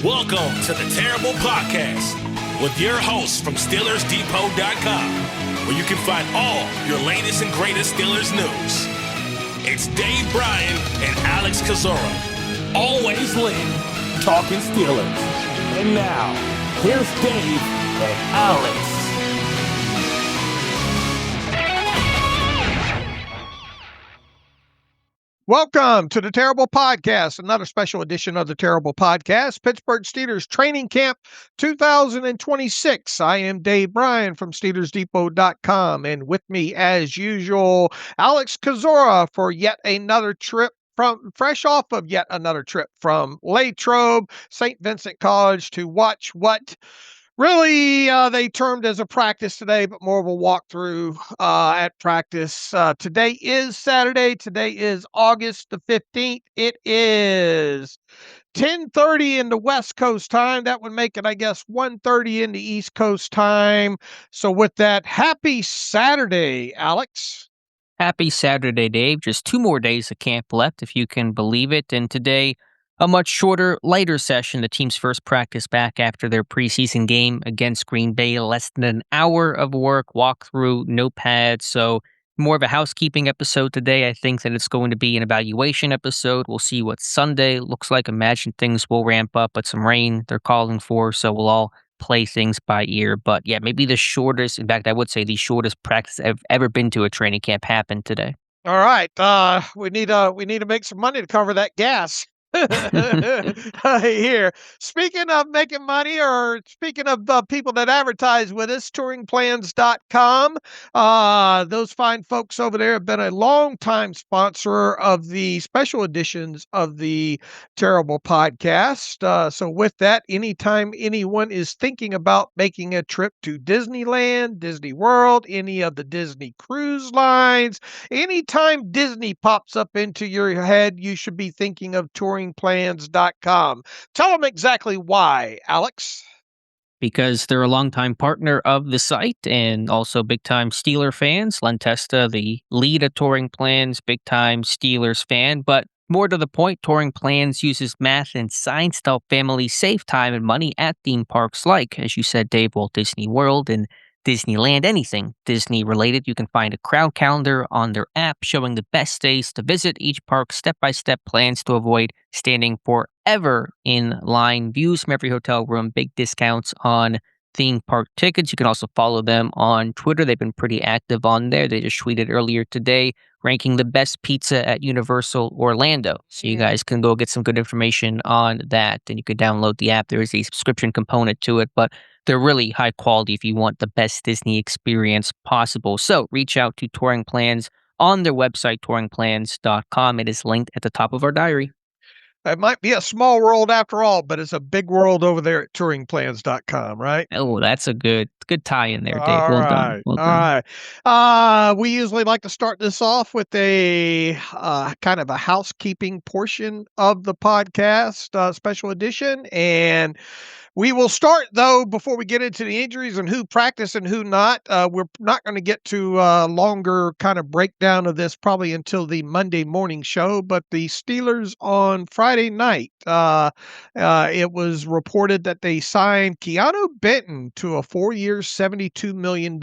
Welcome to the Terrible Podcast with your hosts from SteelersDepot.com, where you can find all your latest and greatest Steelers news. It's Dave Bryan and Alex Kozora, always lit, talking Steelers. And now, here's Dave and Alex. Welcome to the Terrible Podcast, another special edition of the Terrible Podcast, Pittsburgh Steelers Training Camp 2026. I am Dave Bryan from SteelersDepot.com, and with me, as usual, Alex Kozora for yet another trip fresh off of yet another trip from Latrobe, Saint Vincent College to watch what really, they termed as a practice today, but more of a walkthrough at practice. Today is Saturday. Today is August the 15th. It is 10:30 in the West Coast time. That would make it, I guess, 1:30 in the East Coast time. So with that, happy Saturday, Alex. Happy Saturday, Dave. Just 2 more days of camp left, if you can believe it. And today, a much shorter, lighter session. The team's first practice back after their preseason game against Green Bay. Less than an hour of work, walkthrough, no pads. So more of a housekeeping episode today. I think that it's going to be an evaluation episode. We'll see what Sunday looks like. Imagine things will ramp up, but some rain they're calling for. So we'll all play things by ear. But yeah, maybe the shortest, in fact, I would say the shortest practice I've ever been to a training camp happened today. All right. We need to make some money to cover that gas. Here, speaking of making money, or speaking of people that advertise with us, touringplans.com. Those fine folks over there have been a long-time sponsor of the special editions of the Terrible Podcast. So with that, anytime anyone is thinking about making a trip to Disneyland, Disney World, any of the Disney cruise lines, anytime Disney pops up into your head, you should be thinking of touringplans.com. Tell them exactly why, Alex. Because they're a longtime partner of the site and also big-time Steeler fans. Len Testa, the lead of Touring Plans, big-time Steelers fan. But more to the point, Touring Plans uses math and science to help families save time and money at theme parks like, as you said, Dave, Walt Disney World and Disneyland. Anything Disney-related. You can find a crowd calendar on their app showing the best days to visit each park, step-by-step plans to avoid standing forever in line, views from every hotel room, big discounts on theme park tickets. You can also follow them on Twitter. They've been pretty active on there. They just tweeted earlier today ranking the best pizza at Universal Orlando. So you guys can go get some good information on that, and you can download the app. There is a subscription component to it, but they're really high quality if you want the best Disney experience possible. So reach out to Touring Plans on their website, touringplans.com. It is linked at the top of our diary. It might be a small world after all, but it's a big world over there at touringplans.com, right? Oh, that's a good tie in there, Dave. All Well right. done. Well All done. right. We usually like to start this off with a kind of a housekeeping portion of the podcast, special edition. And we will start, though, before we get into the injuries and who practiced and who not. We're not going to get to a longer kind of breakdown of this probably until the Monday morning show. But the Steelers on Friday night, it was reported that they signed Keanu Benton to a 4-year, $72 million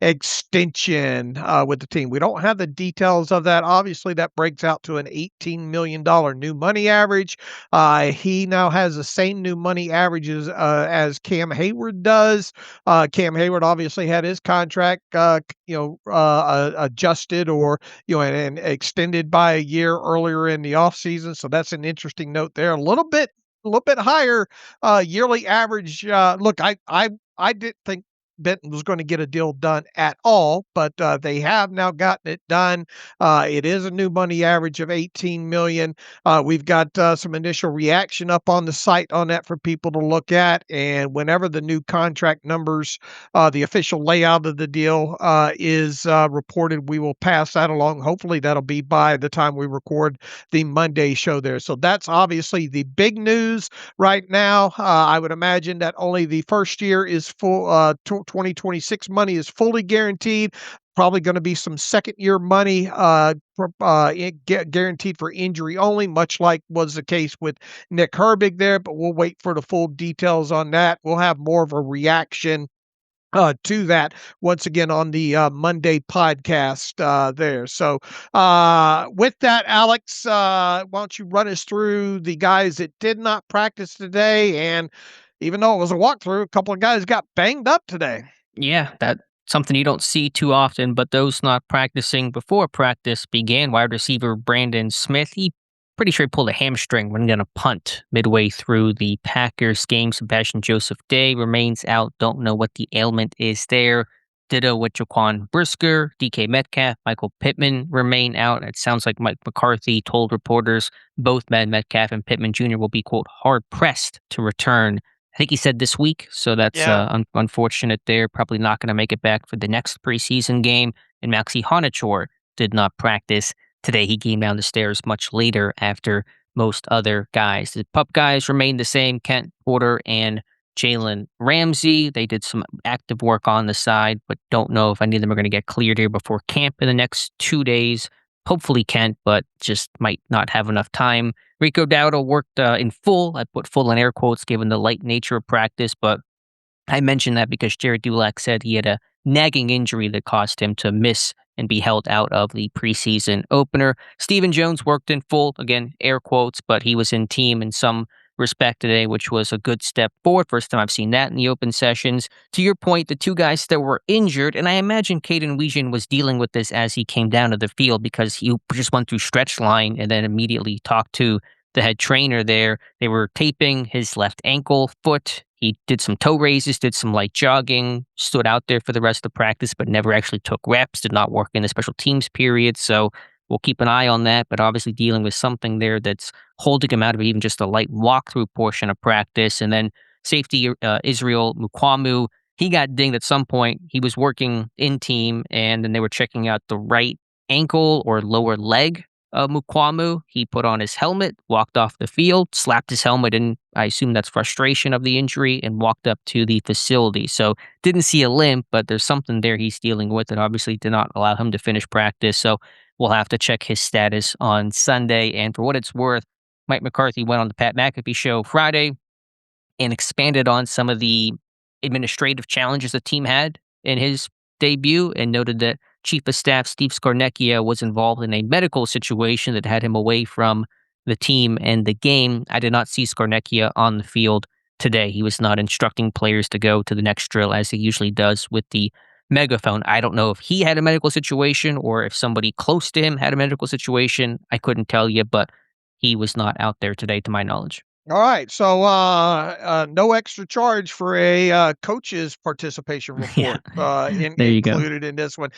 extension with the team. We don't have the details of that. Obviously, that breaks out to an $18 million new money average. He now has the same new money averages as Cam Hayward does. Cam Hayward obviously had his contract, adjusted or and extended by a year earlier in the offseason. So that's an interesting note there. A little bit higher yearly average. Look, I didn't think Benton was going to get a deal done at all, but they have now gotten it done. It is a new money average of $18 million. We've got some initial reaction up on the site on that for people to look at. And whenever the new contract numbers, the official layout of the deal is reported, we will pass that along. Hopefully that'll be by the time we record the Monday show there. So that's obviously the big news right now. I would imagine that only the first year is full, 2026 money is fully guaranteed. Probably going to be some second-year money guaranteed for injury only, much like was the case with Nick Herbig there, but we'll wait for the full details on that. We'll have more of a reaction to that once again on the Monday podcast there. So with that, Alex, why don't you run us through the guys that did not practice today? And even though it was a walkthrough, a couple of guys got banged up today. Yeah, that's something you don't see too often, but those not practicing before practice began. Wide receiver Brandon Smith, he pretty sure he pulled a hamstring when going to punt midway through the Packers game. Sebastian Joseph Day remains out. Don't know what the ailment is there. Ditto with Jaquan Brisker, DK Metcalf, Michael Pittman remain out. It sounds like Mike McCarthy told reporters both Metcalf and Pittman Jr. will be, quote, hard pressed to return. I think he said this week, so that's unfortunate there. Probably not going to make it back for the next preseason game. And Maxi Honachor did not practice today. He came down the stairs much later after most other guys. The pup guys remained the same, Kent Porter and Jalen Ramsey. They did some active work on the side, but don't know if any of them are going to get cleared here before camp in the next 2 days. Hopefully Kent, but just might not have enough time. Rico Dowdle worked in full. I put full in air quotes given the light nature of practice, but I mentioned that because Jared Dulac said he had a nagging injury that caused him to miss and be held out of the preseason opener. Stephen Jones worked in full, again, air quotes, but he was in team in some respect today, which was a good step forward. First time I've seen that in the open sessions. To your point, the two guys that were injured, and I imagine Caden Weejan was dealing with this as he came down to the field because he just went through stretch line and then immediately talked to the head trainer there. They were taping his left ankle, foot. He did some toe raises, did some light jogging, stood out there for the rest of practice, but never actually took reps, did not work in the special teams period. So we'll keep an eye on that, but obviously dealing with something there that's holding him out of even just a light walkthrough portion of practice. And then safety Israel Mukwamu, he got dinged at some point. He was working in team, and then they were checking out the right ankle or lower leg of Mukwamu. He put on his helmet, walked off the field, slapped his helmet, and I assume that's frustration of the injury, and walked up to the facility. So didn't see a limp, but there's something there he's dealing with that obviously did not allow him to finish practice. So we'll have to check his status on Sunday. And for what it's worth, Mike McCarthy went on the Pat McAfee show Friday and expanded on some of the administrative challenges the team had in his debut and noted that Chief of Staff Steve Scarnecchia was involved in a medical situation that had him away from the team and the game. I did not see Scarnecchia on the field today. He was not instructing players to go to the next drill as he usually does with the megaphone. I don't know if he had a medical situation or if somebody close to him had a medical situation. I couldn't tell you, but he was not out there today to my knowledge. All right, so no extra charge for a coach's participation report included in this one.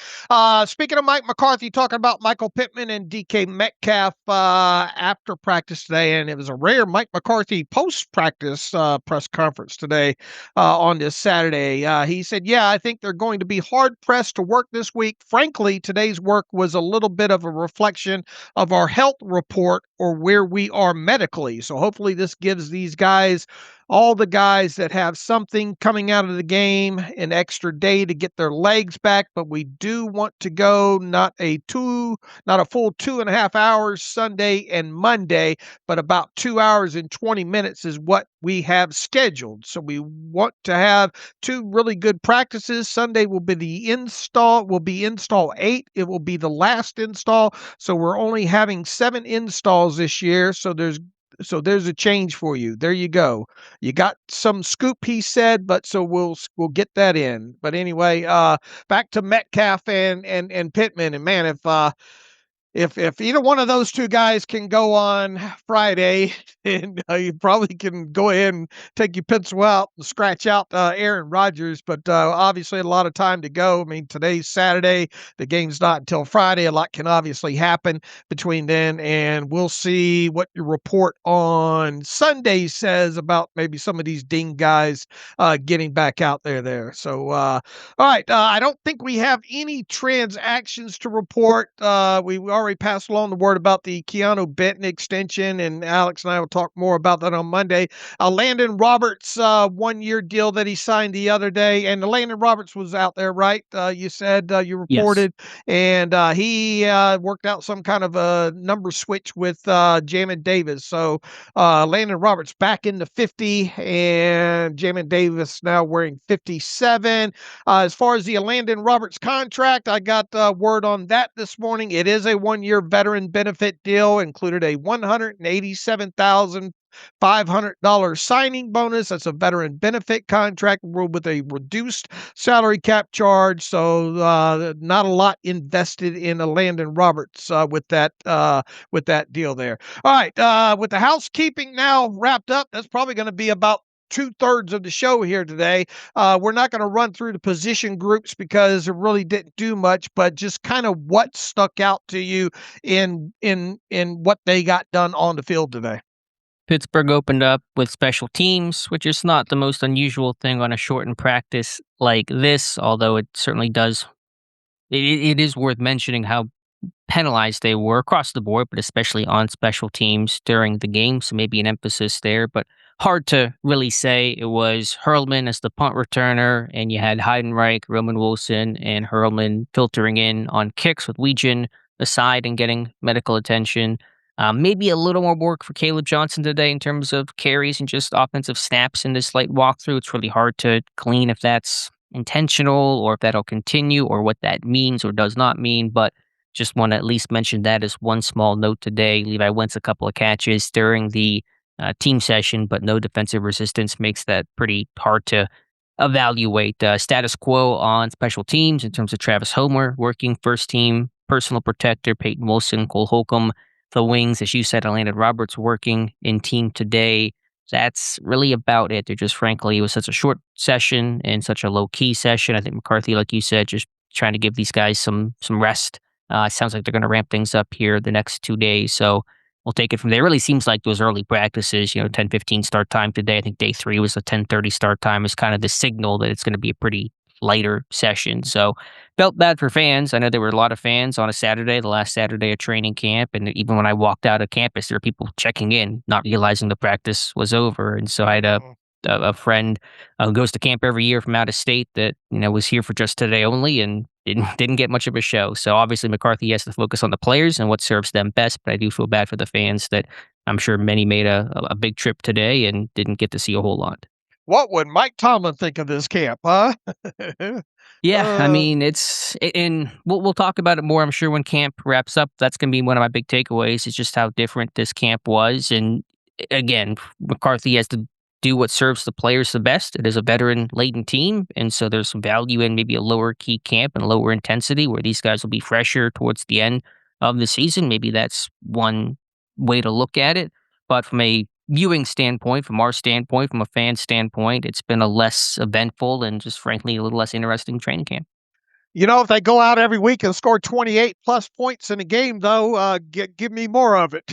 Speaking of Mike McCarthy, talking about Michael Pittman and DK Metcalf after practice today, and it was a rare Mike McCarthy post-practice press conference today on this Saturday. He said, yeah, I think they're going to be hard-pressed to work this week. Frankly, today's work was a little bit of a reflection of our health report or where we are medically. So hopefully this gives these guys, all the guys that have something coming out of the game, an extra day to get their legs back. But we do want to go not a full 2.5 hours Sunday and Monday, but about 2 hours and 20 minutes is what we have scheduled. So we want to have two really good practices. Sunday will be install 8. It will be the last install. So we're only having 7 installs this year. So there's a change for you. There you go. You got some scoop, he said, but so we'll get that in. But anyway, back to Metcalf and Pittman. And man, if either one of those two guys can go on Friday, and you probably can go ahead and take your pencil out and scratch out Aaron Rodgers. But obviously a lot of time to go. I mean, today's Saturday. The game's not until Friday. A lot can obviously happen between then, and we'll see what your report on Sunday says about maybe some of these ding guys getting back out there. So, all right. I don't think we have any transactions to report. We already passed along the word about the Keanu Benton extension, and Alex and I will talk more about that on Monday. Landon Roberts, 1-year deal that he signed the other day, and Landon Roberts was out there, right? You said you Yes. reported, and he worked out some kind of a number switch with Jamin Davis. So Landon Roberts back into 50, and Jamin Davis now wearing 57. As far as the Landon Roberts contract, I got word on that this morning. It is a 1-year veteran benefit deal, included a $187,500 signing bonus. That's a veteran benefit contract with a reduced salary cap charge. So not a lot invested in Landon Roberts with that deal there. All right, with the housekeeping now wrapped up, that's probably going to be about 2/3 of the show here today. We're not going to run through the position groups because it really didn't do much, but just kind of what stuck out to you in what they got done on the field today. Pittsburgh opened up with special teams, which is not the most unusual thing on a shortened practice like this, although it certainly does. It is worth mentioning how penalized they were across the board, but especially on special teams during the game. So maybe an emphasis there, but hard to really say. It was Hurlman as the punt returner, and you had Heidenreich, Roman Wilson, and Hurlman filtering in on kicks with Weegen aside and getting medical attention. Maybe a little more work for Caleb Johnson today in terms of carries and just offensive snaps in this light walkthrough. It's really hard to glean if that's intentional or if that'll continue or what that means or does not mean, but just want to at least mention that as one small note today. Levi Wentz a couple of catches during the team session, but no defensive resistance makes that pretty hard to evaluate. Status quo on special teams in terms of Travis Homer working first team, personal protector, Peyton Wilson, Cole Holcomb, the wings, as you said, Landon Roberts working in team today. That's really about it. They're just, frankly, it was such a short session and such a low-key session. I think McCarthy, like you said, just trying to give these guys some rest. Sounds like they're going to ramp things up here the next 2 days. So we'll take it from there. It really seems like those early practices, 10:15 start time today. I think day 3 was a 10:30 start time is kind of the signal that it's going to be a pretty lighter session. So felt bad for fans. I know there were a lot of fans on a Saturday, the last Saturday of training camp. And even when I walked out of campus, there were people checking in, not realizing the practice was over. And so I had a friend who goes to camp every year from out of state that was here for just today only and didn't get much of a show. So obviously McCarthy has to focus on the players and what serves them best. But I do feel bad for the fans that I'm sure many made a big trip today and didn't get to see a whole lot. What would Mike Tomlin think of this camp, huh? Yeah, I mean, and we'll talk about it more, I'm sure, when camp wraps up. That's going to be one of my big takeaways is just how different this camp was. And again, McCarthy has to do what serves the players the best. It is a veteran-laden team, and so there's some value in maybe a lower key camp and lower intensity where these guys will be fresher towards the end of the season. Maybe that's one way to look at it. But from a viewing standpoint, from our standpoint, from a fan standpoint, it's been a less eventful and just frankly a little less interesting training camp. If they go out every week and score 28 plus points in a game, though, give me more of it.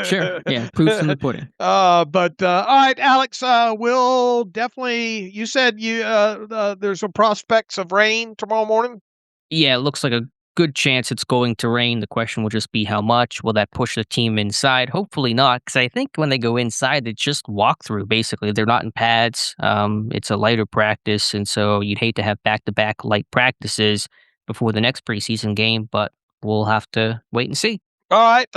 Sure. Yeah. Proof's in the pudding. But all right, Alex, we'll definitely, you said there's some prospects of rain tomorrow morning. Yeah. It looks like a good chance it's going to rain. The question will just be how much. Will that push the team inside? Hopefully not, because I think when they go inside, it's just walkthrough, basically. They're not in pads. It's a lighter practice, and so you'd hate to have back-to-back light practices before the next preseason game, but we'll have to wait and see. All right.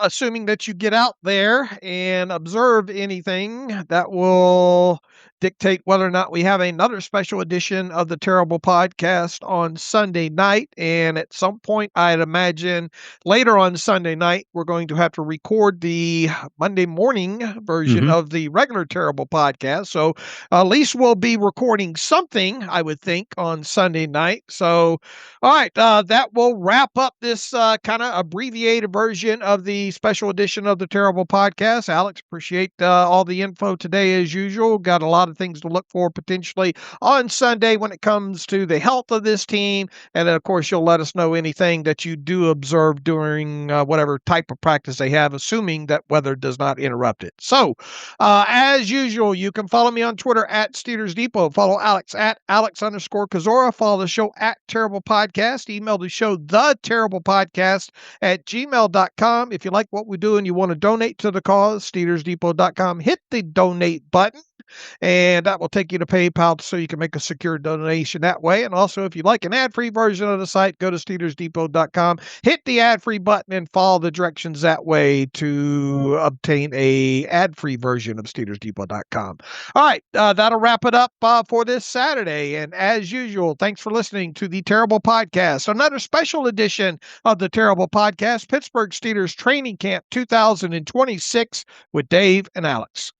Assuming that you get out there and observe anything, that will dictate whether or not we have another special edition of the Terrible Podcast on Sunday night. And at some point, I'd imagine later on Sunday night, we're going to have to record the Monday morning version of the regular Terrible Podcast. So at least we'll be recording something, I would think, on Sunday night. So, all right, that will wrap up this kind of abbreviated version of the special edition of the Terrible Podcast. Alex, appreciate all the info today as usual. Got a lot lot of things to look for potentially on Sunday when it comes to the health of this team. And then, of course, you'll let us know anything that you do observe during whatever type of practice they have, assuming that weather does not interrupt it. So, as usual, you can follow me on Twitter at Steelers Depot. Follow Alex at Alex_Kozora. Follow the show at Terrible Podcast. Email the show, theterriblepodcast at gmail.com. If you like what we do and you want to donate to the cause, SteelersDepot.com. Hit the donate button, and that will take you to PayPal so you can make a secure donation that way. And also, if you like an ad-free version of the site, go to SteelersDepot.com, hit the ad-free button, and follow the directions that way to obtain a ad-free version of SteelersDepot.com. All right, that'll wrap it up for this Saturday. And as usual, thanks for listening to the Terrible Podcast, another special edition of the Terrible Podcast, Pittsburgh Steelers Training Camp 2026 with Dave and Alex.